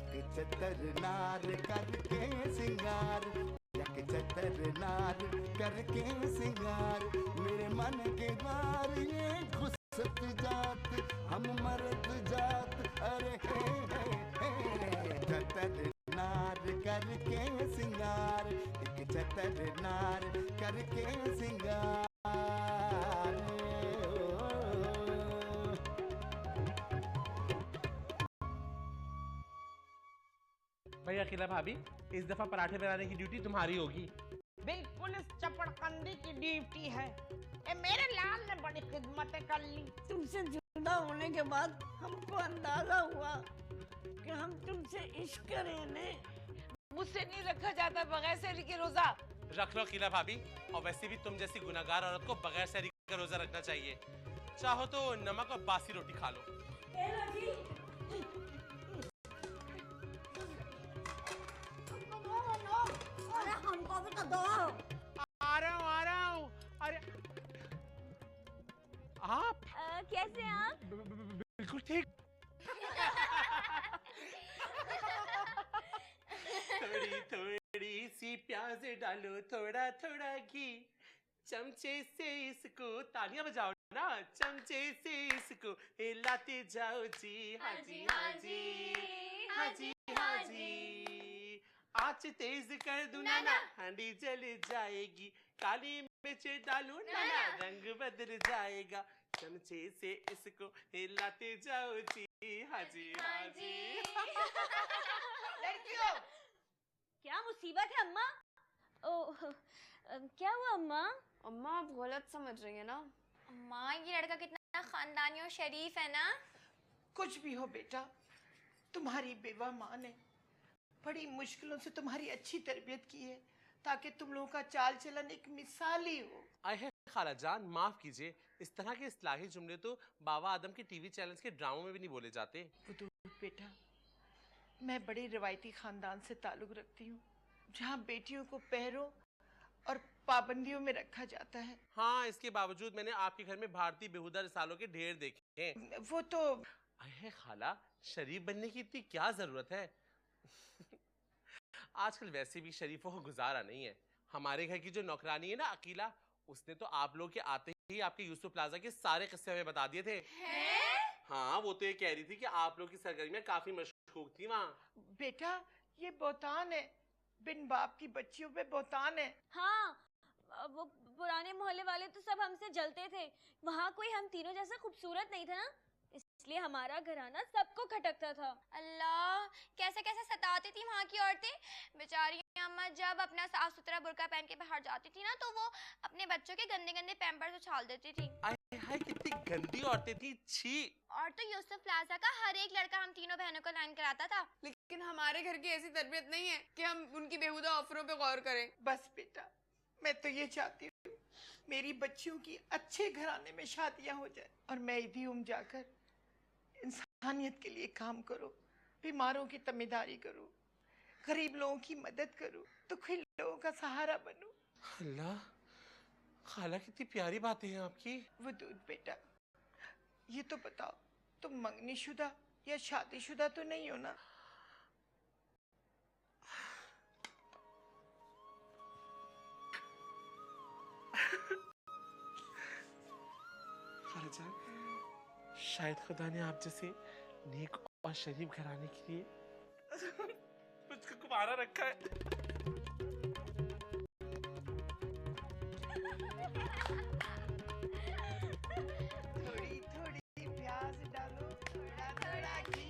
एक चतर नार करके सिंगार, एक चतर नार करके सिंगार, मेरे मन के द्वार ये घुसत जात, हम मर्द जात, अरे हे चतर नार करके सिंगार, एक चतर नार करके सिंगार। भाई अखिला भाभी, इस दफा पराठे बनाने की ड्यूटी तुम्हारी होगी। बिल्कुल इस चपड़कंदी की ड्यूटी है। मेरे लाल ने बड़ी खिदमतें कर ली। तुमसे जुदा होने के बाद हमको अंदाजा हुआ कि हम तुमसे इश्क करेंगे। मुझसे नहीं रखा जाता बगैर सहरी के रोजा। रख लो अखिला भाभी, और वैसे भी तुम जैसी गुनाहगार औरत को बगैर सहरी का रोजा रखना चाहिए। चाहो तो नमक और बासी रोटी खा लो। हमको भी तो दो। आ रहा हूँ। अरे आप कैसे हैं आप? बिल्कुल ठीक। थोड़ी थोड़ी सी प्याज डालो, थोड़ा थोड़ा घी, चमचे से इसको तालियां बजाओ ना, चमचे से इसको हिलाते जाओ जी। हाँ जी हाँ जी हाँ जी हाँ जी। आँच तेज कर दूं ना ना, हांडी जल जाएगी, काली मिर्च डालूं ना ना, रंग बदल जाएगा, चमचे से इसको हिलाते जाओ जी। हाँ जी हाँ जी। लड़कियों, क्या मुसीबत है अम्मा? ओह, क्या हुआ अम्मा? अम्मा आप गलत समझ रही है ना। अम्मा ये लड़का कितना खानदानी और शरीफ है ना। कुछ भी हो बेटा, तुम्हारी बेवा माँ ने बड़ी मुश्किलों से तुम्हारी अच्छी तरबियत की है ताकि तुम लोगों का चाल चलन एक मिसाली हो। आए है खाला जान, माफ कीजिए, इस तरह के इस्लाही जुमले तो बाबा आदम के टीवी चैनल्स के ड्रामों में भी नहीं बोले जाते। बेटा, मैं बड़ी रिवायती खानदान से ताल्लुक रखती हूँ जहाँ बेटियों को पहरों और पाबंदियों में रखा जाता है। हाँ, इसके बावजूद मैंने आपके घर में भारतीय बेहुदा रिसालों के ढेर देखे हैं। वो तो आए है खाला, शरीफ बनने की इतनी क्या जरूरत है? आजकल वैसे भी शरीफों को गुजारा नहीं है। हमारे घर की जो नौकरानी है ना अकीला, उसने तो आप लोग के आते ही आपके यूसुफ प्लाजा के सारे किस्से हमें बता दिए थे। हाँ, वो तो ये कह रही थी कि आप लोग की सरगर्मियां काफी मशकूक थी वहाँ। बेटा, ये बहतान है, बिन बाप की बच्चियों पे बहतान है। हाँ, वो पुराने मोहल्ले वाले तो सब हमसे जलते थे। वहाँ कोई हम तीनों जैसा खूबसूरत नहीं था ना, इसलिए हमारा घराना सबको खटकता था। अल्लाह, कैसे कैसे सताती थी वहाँ की औरतें। बेचारी अम्मा जब अपना साफ सुथरा बुर्का पहन के बाहर जाती थी ना, तो वो अपने बच्चों के गंदे गंदे पैम्पर्स उछाल देती थी। आए हाय, कितनी गंदी औरतें थी, छी। और तो यूसुफ प्लाजा का हर एक लड़का हम तीनों बहनों को लाइन कराता था। लेकिन हमारे घर की ऐसी तरबियत नहीं है कि हम उनकी बेहुदा ऑफरों पे गौर करें। बस बेटा, मैं तो ये चाहती हूँ मेरी बच्चियों की अच्छे घराने में शादियां हो जाए और मैं इधी जाकर इंसानियत के लिए काम करूं, बीमारों की तमीदारी करूं, गरीब लोगों की मदद करूं, दुखी लोगों का सहारा बनूं। अल्लाह, खाला कितनी प्यारी बातें हैं आपकी। वो दूध बेटा, ये तो बताओ, तुम मंगनीशुदा या शादीशुदा तो नहीं हो ना? खाला जान, शायद खुदा ने आप जैसे नेक और शरीफ घराने के लिए मुझको कुमारा रखा है। थोड़ी थोड़ी प्याज डालो, थोड़ा थोड़ा घी,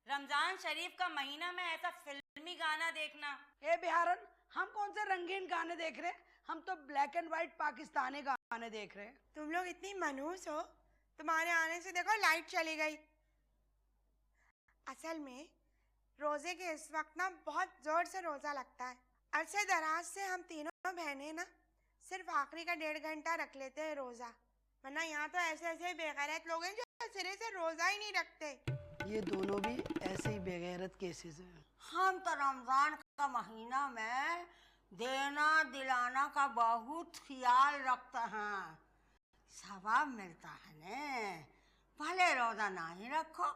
रमजान शरीफ का महीना में ऐसा फिल्मी गाना देखना। ए बिहारन, हम कौन से रंगीन गाने देख रहे हैं? हम तो ब्लैक एंड व्हाइट पाकिस्तानी गाने देख रहे हैं। तुम लोग इतनी मनहूस हो, तुम्हारे आने से देखो लाइट चली गई। असल में रोजे के इस वक्त ना बहुत जोर से रोजा लगता है। अरसे दराज से हम तीनों बहनें ना सिर्फ आखिरी का 1.5 घंटा रख लेते हैं रोजा, वरना यहाँ तो ऐसे ऐसे बेगैरत लोग हैं जो सिरे से रोजा ही नहीं रखते। ये दोनों भी ऐसे ही बेगैरत केसेस हैं। हम तो रमजान का महीना में देना दिलाना का बहुत ख्याल रखते हैं, सवाब मिलता है ने। भले रोजा नहीं रखो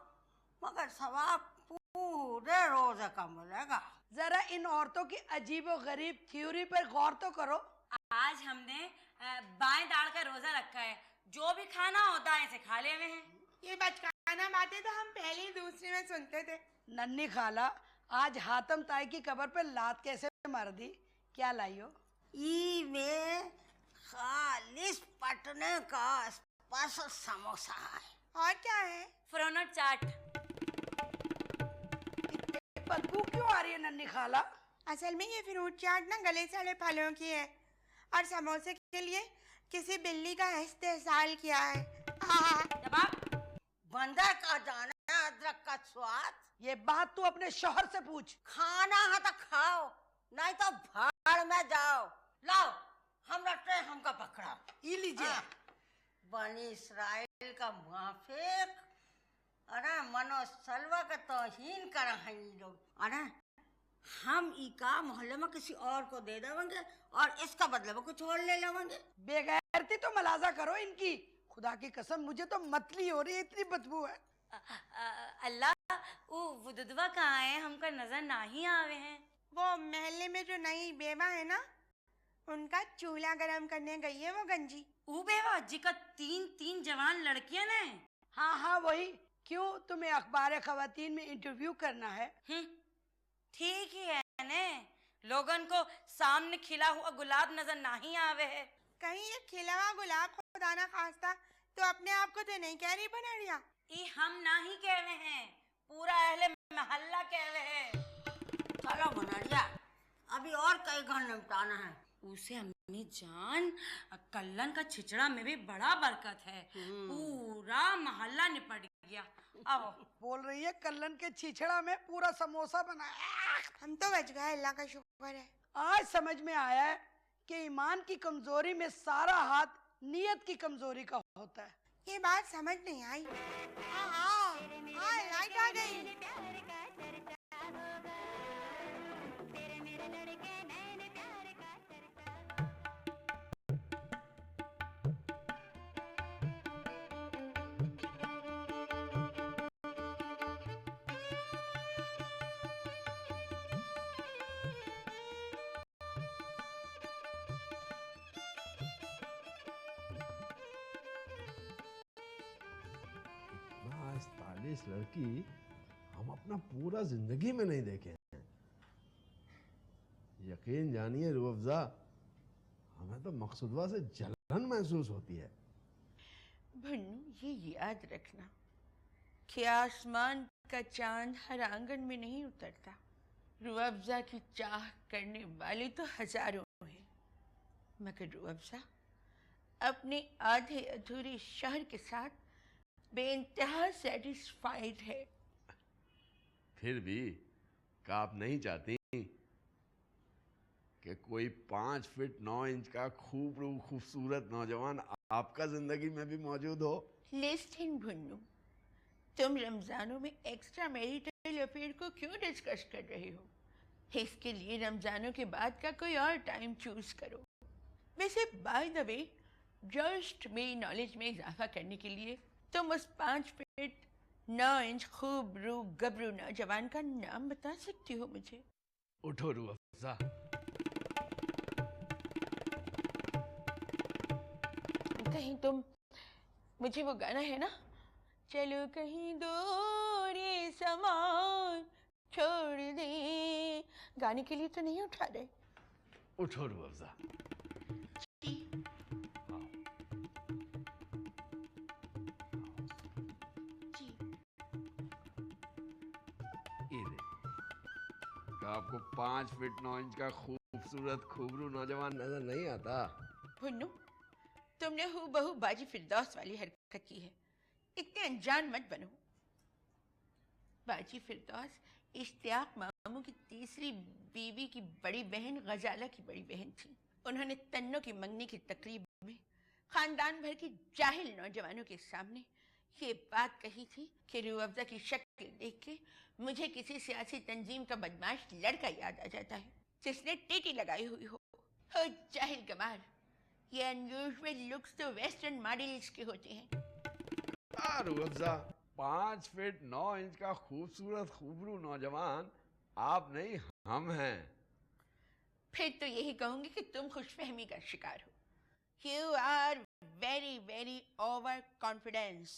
मगर सवाब पूरे रोजे का मिलेगा। जरा इन औरतों की अजीब और गरीब थ्योरी पर गौर तो करो। आज हमने बाएं दाढ़ का रोजा रखा है, जो भी खाना होता है इसे खा ले हुए हैं। ये बचकाना बातें तो हम पहली दूसरी में सुनते थे। नन्ही खाला, आज हातम ताई की कब्र पे लात कैसे मार दी? क्या लाई हो? ई में खालिस पटने का स्पेशल समोसा है। और क्या है? फ्रोनट चाट। बदबू क्यों आ रही है नन्ही खाला? असल में ये फ्रूट चाट ना गले सड़े फलों की है और समोसे के लिए किसी बिल्ली का इस्तेसाल किया है। बंदर का दाना अदरक का स्वाद। ये बात तू अपने शौहर से पूछ। खाना है तो खाओ, नहीं तो भाड़ में जाओ। लाओ हमरा ट्रे हमका पकड़ा। ये लीजिए। बनी इसराइल का मुनाफिक, अरे मनो सलवा का तौहीन कर हैं ये लोग। अरे हम ई का मोहल्ले में किसी और को दे देंगे और इसका बदले में कुछ और ले लेंगे। बेगैरती तो मलाजा करो इनकी। खुदा की कसम मुझे तो मतली हो रही है, इतनी बदबू है। अल्लाह वो दुधवा कहाँ है, हमका नजर नहीं आवे हैं। वो मोहल्ले में जो नई बेवा है ना, उनका चूल्हा गरम करने गई है वो गंजी। वो बेवा जी का 3 जवान लड़कियां ने। हाँ हाँ वही। क्यों, तुम्हें अखबार खवातीन में इंटरव्यू करना है? ठीक ही है ने, लोगन को सामने खिला हुआ गुलाब नजर नहीं आवे है। कहीं ये खिला हुआ गुलाब खुदा ना खास्ता तो अपने आप को तो नहीं कह रही बनरिया? ये हम नहीं कह रहे हैं, पूरा अहले मोहल्ला कह रहे हैं। चलो बनरिया, अभी और कई घर निपटाना है। उसे अम्मी जान, कल्लन का छिचड़ा में भी बड़ा बरकत है, पूरा मोहल्ला निपट गया। अब बोल रही है कल्लन के छिछड़ा में पूरा समोसा बनाया। हम तो बच गए, अल्लाह का शुक्र है। आज समझ में आया है कि ईमान की कमजोरी में सारा हाथ नियत की कमजोरी का होता है। ये बात समझ नहीं आई। हाँ, लाइट आ गई। स्टाइलिश लड़की हम अपना पूरा जिंदगी में नहीं देखे हैं। यकीन जानिए रूअफ़ज़ा, हमें तो मकसूदवा से जलन महसूस होती है। भन्नू ये याद रखना कि आसमान का चांद हर आंगन में नहीं उतरता। रूअफ़ज़ा की चाह करने वाले तो हजारों हैं, मगर रूअफ़ज़ा अपने आधे अधूरे शहर के साथ बेइंतहा सेटिस्फाइड है। फिर भी क्या आप नहीं चाहती कि कोई 5 फीट 9 इंच का खूबसूरत नौजवान आपका जिंदगी में भी मौजूद हो? लिस्टिन भन्नू, तुम रमजानों में एक्स्ट्रा मैरिटल अफेयर को क्यों डिस्कस कर रहे हो? इसके लिए रमजानों के बाद का कोई और टाइम चूज करो। वैसे बाय द वे, जस्ट मेरी नॉलेज में इजाफा करने के लिए तुम उस 5 फीट 9 इंच खूबरू गबरू नौजवान का नाम बता सकती हो मुझे? उठो रूअफ़ज़ा। कहीं तुम मुझे वो गाना है ना, चलो कहीं दूर ये सामान छोड़ दे, गाने के लिए तो नहीं उठा रहे? उठो रूअफ़ज़ा। आपको 5 फीट 9 इंच का खूबसूरत खूबरू नौजवान नजर नहीं आता? भन्नू, तुमने हूबहू बाजी फिरदौस वाली हरकत की है। इतने अनजान मत बनो। बाजी फिरदौस इश्तियाक मामू की तीसरी बीवी की बड़ी बहन गजाला की बड़ी बहन थी। उन्होंने तन्नों की मंगनी की तकरीब में खानदान भर के जाहिल नौजवानों के सामने ये बात कही थी कि रूह अफ़ज़ा की शक्ल देख के मुझे किसी सियासी तंजीम का बदमाश लड़का याद आ जाता है जिसने टीटी लगाई हुई हो। हो जाहिल कमाल, ये अनयूजुअल लुक्स तो वेस्टर्न मॉडल्स के होते हैं। रूह अफ़ज़ा, 5 फीट 9 इंच का खूबसूरत खूबरू नौजवान आप नहीं, हम हैं। फिर तो यही कहूंगी कि तुम खुशफहमी का शिकार हो। You are very very over confidence.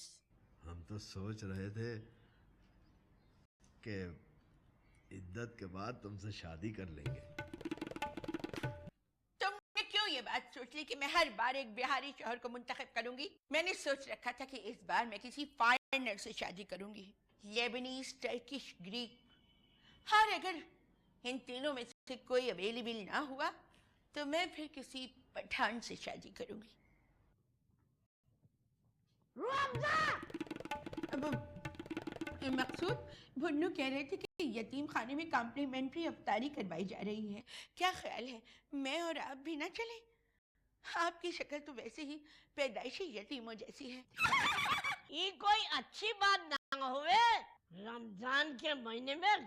हम तो सोच रहे थे कि इद्दत के बाद तुमसे शादी कर लेंगे। तुमने क्यों ये बात सोच ली कि मैं हर बार एक बिहारी शौहर को मुंतखब करूंगी? मैंने सोच रखा था कि इस बार मैं किसी फॉरेनर से शादी करूंगी, लेबनीज, टर्किश, ग्रीक। और अगर इन तीनों में से कोई अवेलेबल ना हुआ तो मैं फिर किसी पठान से शादी करूंगी। अब मकसूद, भुन्नू कह रहे थे कि यतीम खाने में कॉम्प्लीमेंट्री अफ्तारी करवाई जा रही है। क्या ख्याल है, मैं और आप भी ना चलें? आपकी शक्ल तो वैसे ही पैदाइशी यतीमों जैसी है। ये कोई अच्छी बात ना हुए। रमजान के महीने में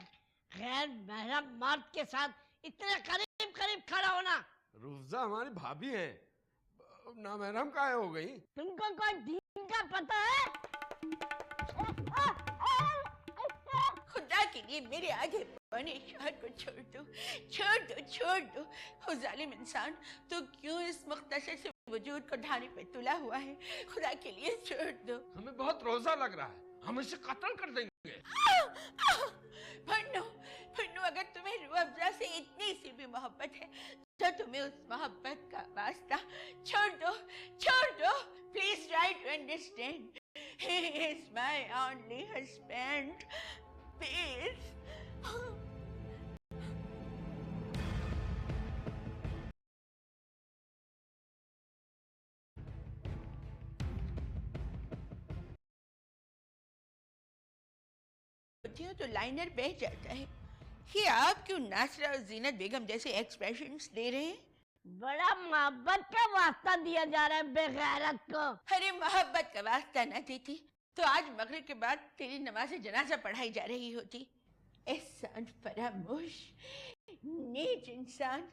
गैर महरम मर्द के साथ इतने करीब करीब खड़ा होना। रूह अफ़ज़ा हमारी भाभी हैं, नामहरम काहे हो गई? तुमको कोई दीन का पता है? खुदा के लिए मेरे आगे बने शहर को छोड़ दो, छोड़ दो, छोड़ दो। हो जालिम इंसान, तो क्यों इस मुख्तसर से वजूद को ढाने पे तुला हुआ है? खुदा के लिए छोड़ दो। हमें बहुत रोजा लग रहा है, हम इसे कत्ल कर देंगे। भन्नू, भन्नू, अगर तुम्हें रूह अफ़ज़ा से इतनी सी भी मोहब्बत है तो तुम्हें उस मोहब्बत का वास्ता छोड़ दो, छोड़ दो। Please try to understand, he is my only husband, please. तो लाइनर बह जाता है। ये आप क्यों नासरा और जीनत बेगम जैसे एक्सप्रेशंस दे रहे हैं? बड़ा मोहब्बत का वास्ता दिया जा रहा है बेगैरत को। अरे मोहब्बत का वास्ता न देती तो आज मगरिब के बाद तेरी नमाज जनाजा पढ़ाई जा रही होती। एहसान फरामोश, नीच इंसान।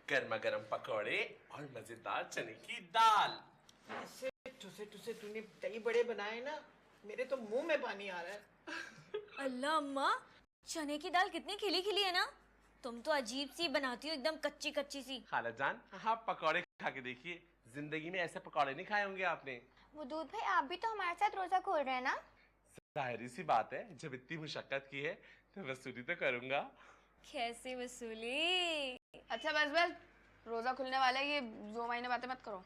गर्मा गर्म पकौड़े और मजेदार चने की दाल। ऐसे ठुसे ठुसे तूने दही बड़े बनाए ना, मेरे तो मुंह में पानी आ रहा है। अल्लाह अम्मा, चने की दाल कितनी खिली खिली है ना। तुम तो अजीब सी बनाती हो, एकदम कच्ची कच्ची सी। खाला जान, आप पकौड़े खा के देखिए, जिंदगी में ऐसे पकौड़े नहीं खाए होंगे आपने। वदूद भाई, आप भी तो हमारे साथ रोजा खोल रहे हैं ना? जाहिर सी बात है, जब इतनी मुशक्कत की है तो वसूली तो करूंगा। कैसी वसूली? अच्छा बस बस, रोजा खुलने वाला है, ये 2 महीने बातें मत करो।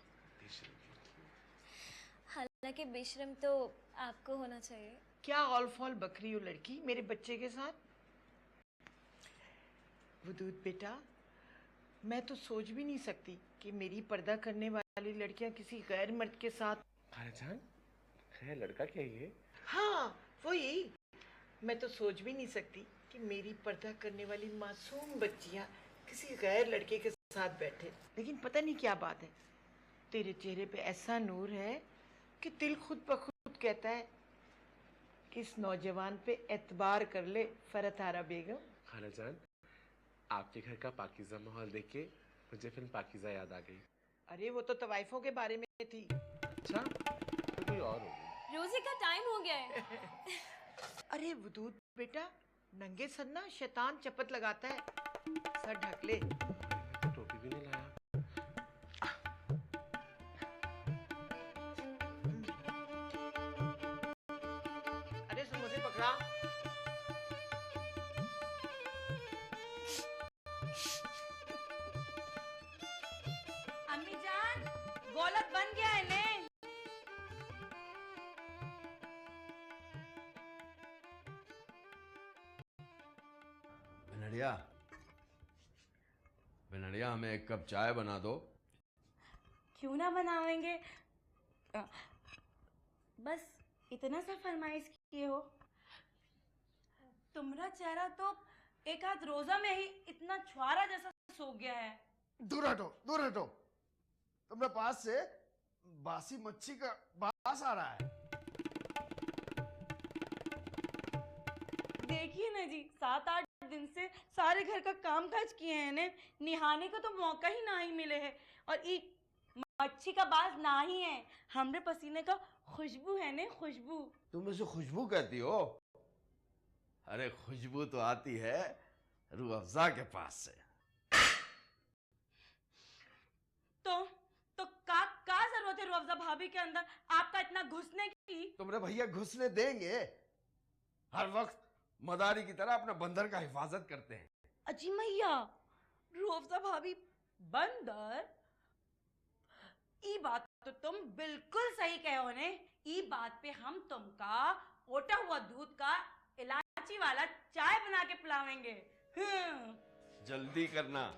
हालांकि बेशरम तो आपको होना चाहिए। क्या ऑल फॉल बकरी हो लड़की मेरे बच्चे के साथ। वदूद बेटा, मैं तो सोच भी नहीं सकती कि मेरी पर्दा करने वाली लड़कियां किसी गैर मर्द के साथ। खाला जान, है लड़का क्या ये? हाँ वही, मैं तो सोच भी नहीं सकती कि मेरी पर्दा करने वाली मासूम बच्चियां किसी गैर लड़के के साथ बैठे। लेकिन पता नहीं क्या बात है, तेरे चेहरे पे ऐसा नूर है कि दिल खुद ब खुद कहता है कि इस नौजवान पे एतबार कर ले फरतारा बेगम। खाला जान, आपके घर का पाकीज़ा माहौल देख के मुझे फिल्म पाकीज़ा याद आ गई। अरे वो तो तवाइफों के बारे में थी। अच्छा, तो कोई और होगी। रोजे का टाइम हो गया है। अरे वदूद बेटा, नंगे सर ना शैतान चपत लगाता है, सर ढक ले। टोपी भी नहीं लाया। अरे समोसे पकड़ा। गलत बन गया है ने। बनड़िया, बनड़िया हमें एक कप चाय बना दो। क्यों ना बनावेंगे, बस इतना सा फरमाइश किए हो। तुम्हारा चेहरा तो एक आध रोजा में ही इतना छुआरा जैसा सूख गया है। दूर हटो, दूर हटो। तुम्हारे पास से बासी मच्छी का बास आ रहा है। देखिए ना जी, 7-8 दिन से सारे घर का काम काज किए हैं ने, निहाने को तो मौका ही ना ही मिले है। और ये मच्छी का बास ना ही है, हमरे पसीने का खुशबू है ने, खुशबू। तुम इसे खुशबू कहती हो? अरे खुशबू तो आती है रूह अफ़ज़ा के पास से। तो का जरूरत है रूह अफ़ज़ा भाभी के अंदर आपका इतना घुसने की? तुम्हारे भैया घुसने देंगे? हर वक्त मदारी की तरह अपने बंदर का हिफाजत करते हैं। अजी मैया, रूह अफ़ज़ा भाभी बंदर? ई बात तो तुम बिल्कुल सही कहो ने। ई बात पे हम तुमका ओटा हुआ दूध का इलायची वाला चाय बना के पिलावेंगे। जल्दी करना।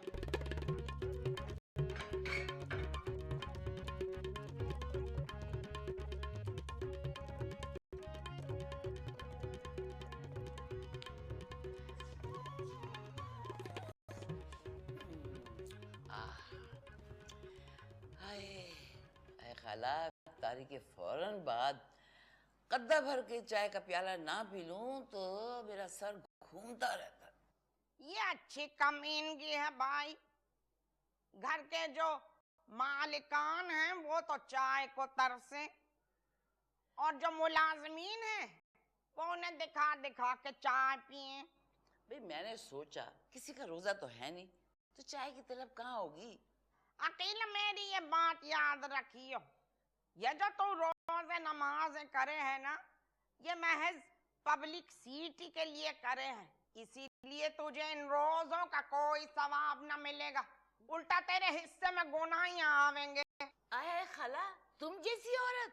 खाला, तारी के फौरन बाद कद्दा भर के चाय का प्याला ना पी लूं तो मेरा सर घूमता रहता। ये अच्छी कमीनगी है भाई। घर के जो मालिकान हैं वो तो चाय को तरसे, और जो मुलाजमीन हैं वो उन्हें दिखा दिखा के चाय पिए। भाई मैंने सोचा किसी का रोजा तो है नहीं, तो चाय की तलब कहाँ होगी। अकेला मेरी ये बात याद रखियो, ये जो तू रोजे नमाज करे है ना, ये महज पब्लिक सीटी के लिए करे हैं, इसीलिए तुझे इन रोजों का कोई सवाब न मिलेगा, उल्टा तेरे हिस्से में गुनाहियां आवेंगे। आए खाला, तुम जैसी औरत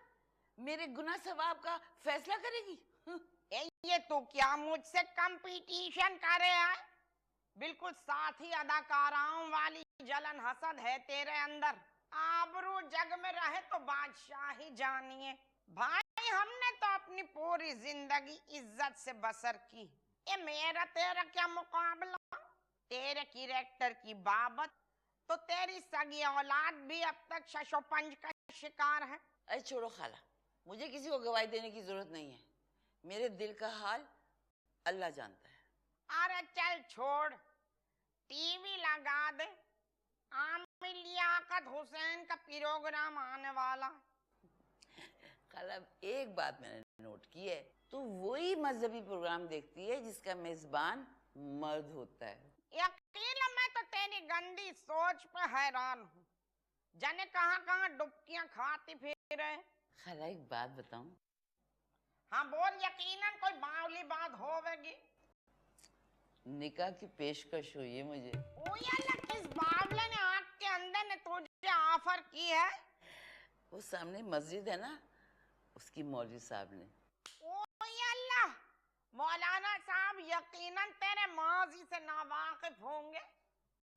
मेरे गुनाह सवाब का फैसला करेगी? ये तू क्या मुझसे कंपटीशन करे है? बिल्कुल साथी अदाकाराओं वाली जलन हसद है तेरे अंदर। आबरू जग में रहे तो बादशाही जानिए। भाई हमने तो अपनी पूरी जिंदगी इज्जत से बसर की, ये मेरा तेरा क्या मुकाबला। तेरे कैरेक्टर की बाबत तो तेरी सगी औलाद भी अब तक शशोपंज का शिकार है। अरे छोड़ो खाला, मुझे किसी को गवाही देने की जरूरत नहीं है। मेरे दिल का हाल अल्लाह जानता है। अरे चल छोड़, टीवी लगा दे, आमिर लियाकत हुसैन का प्रोग्राम आने वाला। खाला एक बात मैंने नोट की है, तू वही मजहबी प्रोग्राम देखती है जिसका मेजबान मर्द होता है। यकीन मैं तो तेरी गंदी सोच पे हैरान हूँ, जाने कहाँ डुबकियां खाती फिरे। खाला एक बात बताऊं? हाँ बोल, यकीनन कोई बावली बात होवेगी। निकाह की पेशकश हुई है मुझे। ओ यार, किस बावले ने आँख के अंदर ने तुझे ऑफर की है? वो सामने मस्जिद है ना, उसकी मौलवी साहब ने। ओ अल्लाह, मौलाना साहब यकीनन तेरे माजी से नावाकिफ होंगे।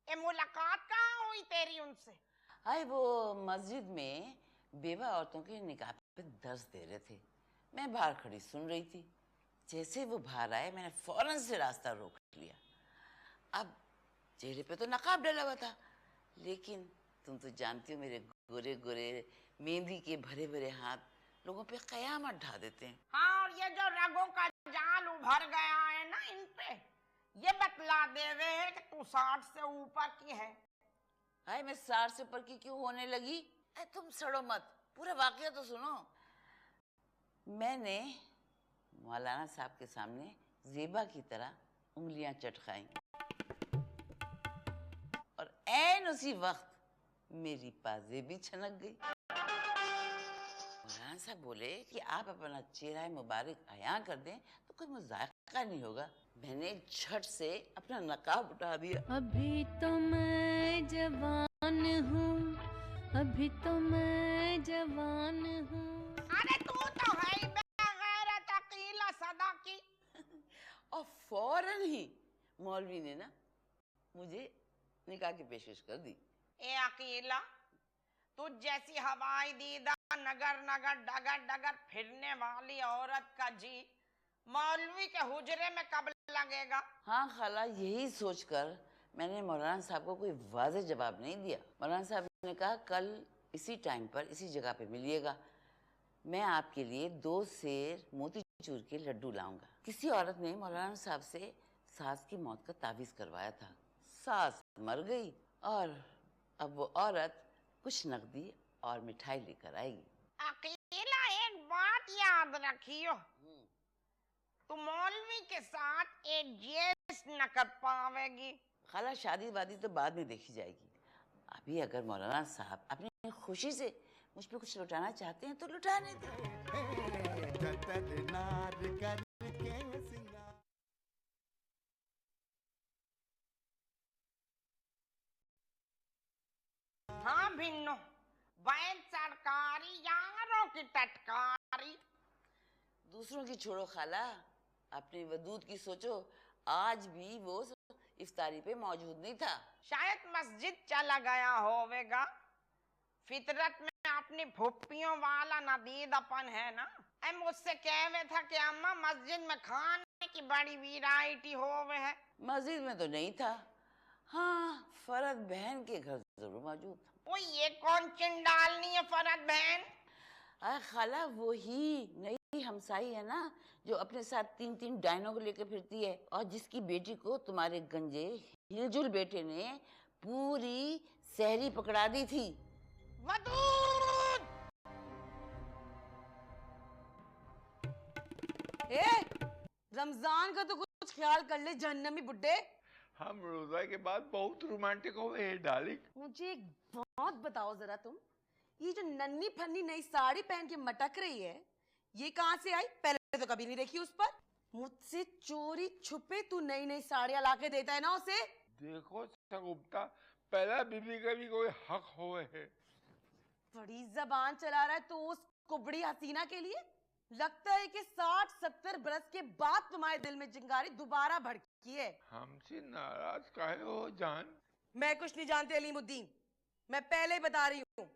ये मुलाकात कहाँ हुई तेरी उनसे? आए वो मस्जिद में बेवा औरतों के निकाह पे दर्स दे रहे थे, मैं बाहर खड़ी सुन रही थी। जैसे वो बाहर आए मैंने फौरन से रास्ता रोक लिया। अब चेहरे पे तो नकाब डला हुआ था, लेकिन तुम तो जानती हो मेरे गोरे गोरे मेहंदी के भरे भरे हाथ लोगों पे कयामत ढा देते हैं। हाँ, और ये जो रगों का जाल उभर गया है ना इन पे, ये बतला देवे है कि तू 60 से ऊपर की है। हाय, मैं 60 से ऊपर की क्यों होने लगी? तुम सड़ो मत, पूरा वाकया तो सुनो। मैंने मौलाना साहब के सामने ज़ेबा की तरह उंगलियां चटकाई, और ऐन उसी वक्त मेरी पाजेबी छनक गई। मौलाना साहब बोले कि आप अपना चेहरा मुबारक अयां कर दें तो कोई मुज़ायका नहीं होगा। मैंने झट से अपना नकाब उठा दिया। अभी तो मैं जवान हूँ, अभी तो मैं जवान हूँ। अरे तू तो है ही बेगैरत अकीला सदा की। और फौरन ही मौलवी ने ना मुझे निकाह की पेशकश कर दी। ए अकीला, तू जैसी हवाई दीदा नगर नगर डगर डगर फिरने वाली औरत का जी मौलवी के हुजरे में कब लगेगा? हाँ खाला, यही सोचकर मैंने मौलाना साहब को कोई वाज़ेह जवाब नहीं दिया। मौलाना साहब ने कहा कल इसी टाइम पर इसी जगह पे मिलिएगा, मैं आपके लिए 2 सेर मोतीचूर के लड्डू लाऊंगा। किसी औरत ने मौलाना साहब से सास की मौत का तावीज़ करवाया था। सास मर गई और अब वो औरत कुछ नकदी और मिठाई लेकर आएगी। अकेला एक बात याद रखियो, तू मौलवी के साथ एडजस्ट न कर पावेगी। खाला शादी वादी तो बाद में देखी जाएगी, अभी अगर मौलाना साहब अपनी खुशी से मुझ पे कुछ लुटाना चाहते हैं तो लुटाने हाँ भिन्नो, वैद सरकारी यारों की टटकारी। दूसरों की छोड़ो खाला, अपने वदूद की सोचो। आज भी वो इफ्तारी पे मौजूद नहीं था। शायद मस्जिद चला गया होवेगा। फितरत में अपनी भुप्पियों वाला नदीदापन है ना। मुझसे कहवे था कि अम्मा मस्जिद में खाने की बड़ी वैरायटी होवे है। मस्जिद में तो नहीं था, हाँ फरद बहन के घर जरूर मौजूद था। वो ये कौन चिंडालनी है फरद बहन? खाला वो ही नई हमसाई है ना, जो अपने साथ 3-3 डायनों को लेकर फिरती है और जिसकी बेटी को तुम्हारे गंजे हिलजुल बेटे ने पूरी सहरी पकड़ा दी थी। रमजान का तो कुछ ख्याल कर ले जहन्नमी बुड्ढे। हम रोजा के बाद बहुत रोमांटिक हो गए डार्लिंग। मुझे एक बात बताओ जरा तुम, ये जो नन्ही फन्नी नई साड़ी पहन के मटक रही है, ये कहाँ से आई? पहले तो कभी नहीं देखी उस पर। मुझसे चोरी छुपे तू नई नई साड़ियाँ लाके देता है ना उसे। देखो सगुप्ता, पहला बीबी का भी कोई हक होए है। बड़ी जबान चला रहा है तो उस कुबड़ी हसीना के लिए। लगता है कि 60-70 बरस के बाद तुम्हारे दिल में चिंगारी दोबारा भड़की है। हमसे नाराज काहे हो जान? मैं कुछ नहीं जानती अलीमुद्दीन, मैं पहले बता रही हूँ।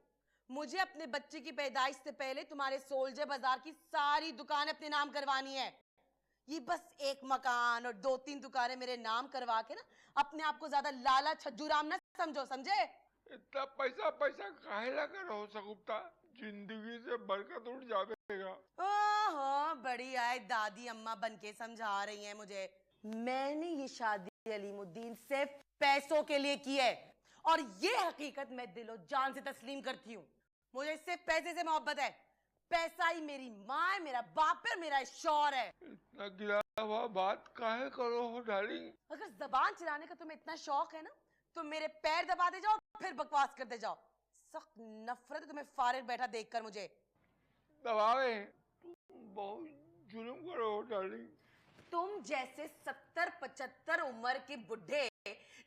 मुझे अपने बच्चे की पैदाइश से पहले तुम्हारे सोल्जर बाजार की सारी दुकानें अपने नाम करवानी है। ये बस एक मकान और 2-3 दुकानें मेरे नाम करवा के ना अपने आप को ज्यादा लाला छज्जू राम ना समझो, समझे? इतना पैसा पैसा काहे लगा रहो सगुप्ता, जिंदगी से बरकत उठ जाएगा। ओहो, बड़ी आए दादी अम्मा बनके समझा रही हैं मुझे। मैंने ये शादी अलीमुद्दीन सिर्फ पैसों के लिए की है और ये हकीकत मैं दिलो जान से तस्लीम करती हूँ। मुझे सिर्फ पैसे से मोहब्बत है। पैसा ही मेरी माँ है, मेरा बाप है, मेरा शौहर है। इतना गिरा हुआ बात काहे करो हो डार्लिंग? अगर जबान चलाने का तुम्हें इतना शौक है ना तो मेरे पैर दबा दे जाओ फिर बकवास करते जाओ। सख्त नफरत है तुम्हें फारिग बैठा देखकर मुझे। दबावे, तुम बहुत जुल्म करो हो डार्लिंग। तुम जैसे 70-75 उम्र के बुढ़े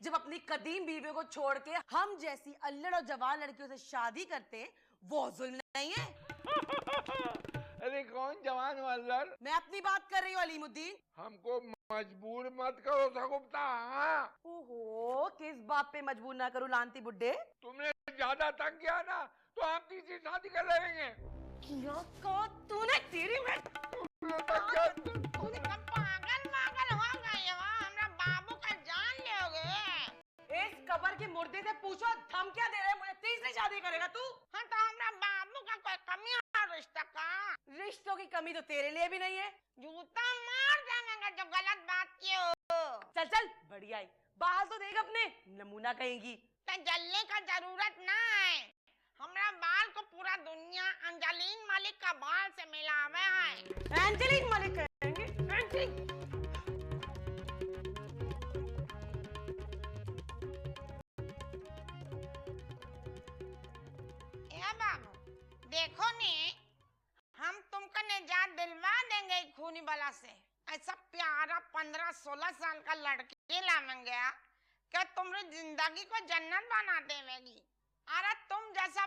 जब अपनी कदीम बीवियों को छोड़ के हम जैसी अल्लड़ और जवान लड़कियों से शादी करते हैं, वो जुल्म नहीं है? अरे कौन जवान अल्लड़? मैं अपनी बात कर रही हूँ अलीमुद्दीन। हमको मजबूर मत करो सगुप्ता। हाँ। ओहो, किस बात पे मजबूर ना करूँ लानती बुड्ढे? तुमने ज्यादा तंग किया ना तो हम तीसरी शादी कर लेंगे। क्या कहा तूने? तेरी मैं तूने कब पागल मागल हो गई हो? हमरा बाबू का जान लोगे? इस कब्र के मुर्दे से पूछो धमकियां दे रहे मुझे तीसरी शादी करेगा तू? हाँ तो हमरा बाबू का कोई कमी है रिश्ता का? रिश्तों की कमी तो तेरे लिए भी नहीं है। जूता मार देंगे जो गलत बात की हो। चल चल बढ़िया है, बाहर तो देख अपने नमूना कहेंगी। तो जलने का जरूरत ना है, हमरा बाल को पूरा दुनिया अंजलीन मलिक का बाल से मिलावे है। एंजेलिन मलिक कहेंगे? एंजेलिन बाबू देखो ने, हम तुमको निजात दिलवा देंगे खूनी बला से। ऐसा प्यारा 15-16 साल का लड़की लावेंगे क्या तुम्हारी जिंदगी को जन्नत बना देवेगी। अरे तुम जैसा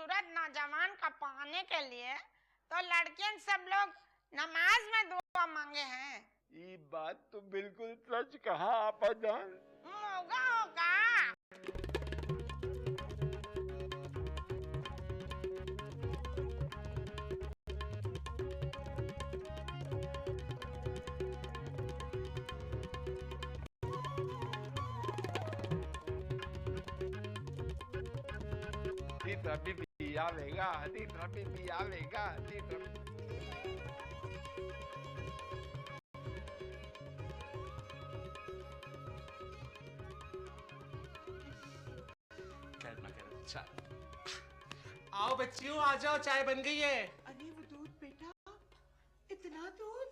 खूबसूरत नौजवान का पाने के लिए तो लड़कियां सब लोग नमाज में दुआ मांगे हैं। ये बात तो बिल्कुल सच कहा आपा जान। होगा होगा। Bibi alega, Titra Bibi alega, Titra. गर्मा गर्म चाय। आओ बच्चियों, आ जाओ, चाय बन गई है। अरे वो दूध बेटा, इतना दूध?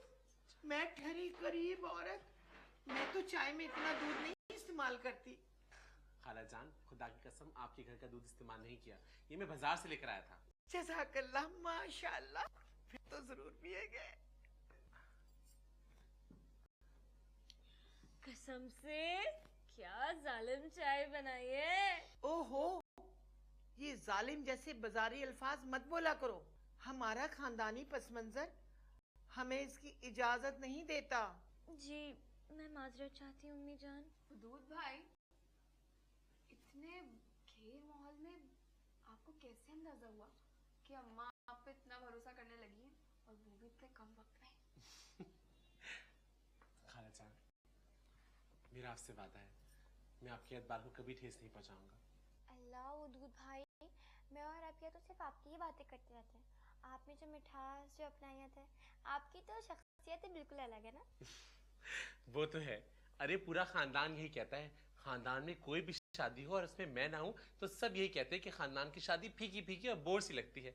मैं ठहरी गरीब औरत, मैं तो चाय में इतना दूध नहीं इस्तेमाल करती। खाला जान, खुदा की कसम आपके घर का दूध इस्तेमाल नहीं किया, ये मैं बाजार से लेकर आया था। जज़ाकल्लाह, माशाअल्लाह, फिर तो जरूर पिएंगे। कसम से क्या जालिम चाय बनाई है। ओहो, ये जालिम जैसे बाजारी अल्फाज मत बोला करो। हमारा खानदानी पस मंजर हमें इसकी इजाजत नहीं देता। जी मैं माजरत चाहती हूँ अम्मी जान। दूध भाई, इतने घेर माहौल में आपको कैसे अंदाजा हुआ कि अम्मा आप पे इतना भरोसा करने लगी हैं, और वो भी इतने कम वक्त में? खाला जान, मेरा आपसे वादा है, मैं आपके एतबार को कभी ठेस नहीं पहुंचाऊंगा। अल्लाह, वो दूध भाई, मैं और अबिया तो सिर्फ आपकी ही बातें करते रहते हैं। आप में जो मिठास जो अपनायत है, आपकी तो शख्सियत बिल्कुल अलग है ना। वो तो है। अरे पूरा खानदान यही कहता है, खानदान में कोई भी शादी हो और उसमें मैं ना हूं तो सब यही कहते हैं कि खानदान की शादी फीकी फीकी और बोर सी लगती है।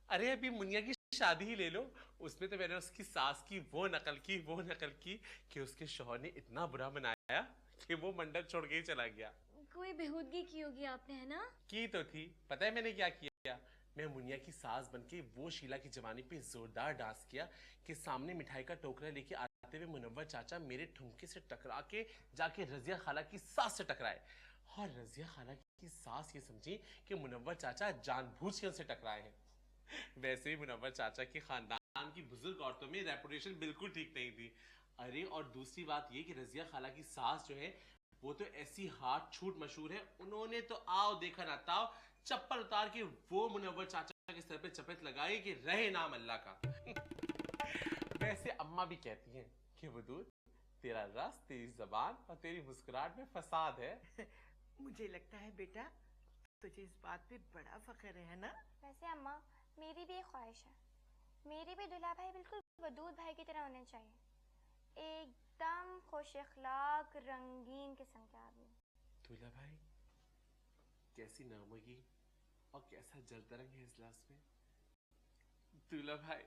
अरे अभी मुनिया की शादी ही ले लो, उसमें तो मैंने उसकी सास की वो नकल की कि उसके शौहर ने इतना बुरा मनाया कि वो मंडप छोड़ के ही चला गया। कोई बेहूदगी की होगी आपने, है ना? की तो थी। पता है मैंने क्या किया? मैं मुनिया की सास बनके वो शीला की जवानी पे जोरदार डांस किया कि सामने मिठाई का टोकरा लेके आते हुए मुनव्वर चाचा मेरे ठुमके से टकरा के जाके रजिया खाला की सास से टकराए, और रजिया खाला की सास ये समझी कि मुनव्वर चाचा जानबूझ के उनसे टकराए हैं। वैसे ही मुनव्वर चाचा के खानदान की बुजुर्ग औरतों में रेपुटेशन बिल्कुल ठीक नहीं थी। अरे और दूसरी बात ये कि रजिया खाला की सास जो है वो तो ऐसी हाथ छूट मशहूर है, उन्होंने तो आओ देखा ना ताओ चप्पल उतार के वो मुनव्वर चाचा के सर पे चपेट लगाई कि रहे नाम अल्लाह का। वैसे अम्मा भी कहती हैं कि वो दूध, तेरा रस, तेरी जबान और तेरी मुस्कुराहट में फसाद है। मुझे लगता है बेटा तुझे इस बात पे बड़ा फख्र है ना? वैसे अम्मा, मेरी भी एक ख्वाहिश है, मेरे भी दूल्हा भाई बिल्कुल वदूद भाई की तरह होने चाहिए, एकदम खुश अखलाक रंगीन किस्म के आदमी। दूल्हा भाई, कैसी नामगी और कैसा जलतरंग है इस ग्लास में। दूल्हा भाई,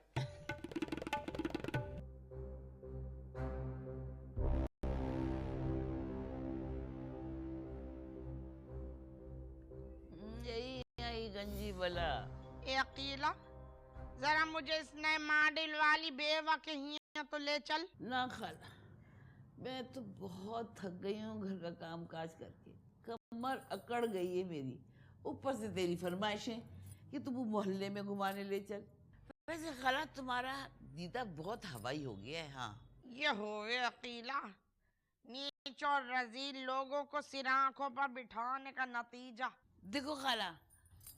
यही गंजी वाला। ए अकीला, जरा मुझे इस नए मॉडल वाली बेवा के हिया तो ले चल। ना खाला, मैं तो बहुत थक गई हूँ घर का काम काज करके, कमर अकड़ गई है मेरी, ऊपर से तेरी फरमाइशें कि तुम मोहल्ले में घुमाने ले चल। वैसे खाला तुम्हारा दीदा बहुत हवाई हो गया है। हाँ ये होए अकीला, नीच और रजील लोगों को सिराखों पर बिठाने का नतीजा। देखो खाला,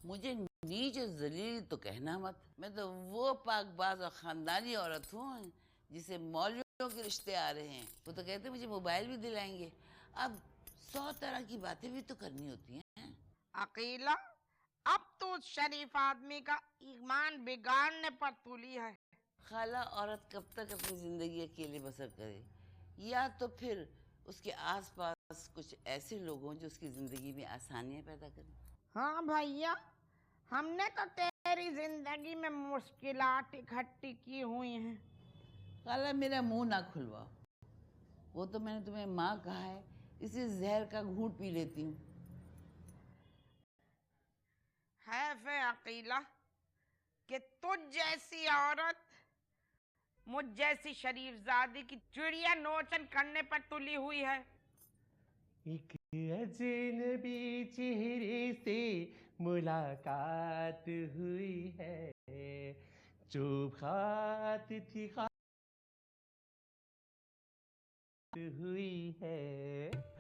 मुझे नीच और जलील तो कहना मत, मैं तो वो पाकबाज और खानदानी औरत हूँ जिसे मौलवियों के रिश्ते आ रहे हैं। वो तो कहते मुझे मोबाइल भी दिलाएंगे। अब 100 तरह की बातें भी तो करनी होती हैं। अकीला, अब तो शरीफ आदमी का ईमान बिगाड़ने पर तुली है। खाला, औरत कब तक अपनी जिंदगी अकेले बसर करे, या तो फिर उसके आसपास कुछ ऐसे लोग हों जो उसकी जिंदगी में आसानियां पैदा करें। हाँ भैया, हमने तो तेरी जिंदगी में मुश्किलात इकट्ठी की हुई हैं। खाला, मेरा मुंह ना खुलवाओ, वो तो मैंने तुम्हें माँ कहा है, इसी जहर का घूंट पी लेती हूँ। है फे अकीला कि तुझ जैसी औरत मुझ जैसी शरीफजादी की चिड़िया नोचन करने पर तुली हुई है। एक अजनबी चेहरे से मुलाकात हुई है, जो खात थी खात हुई है।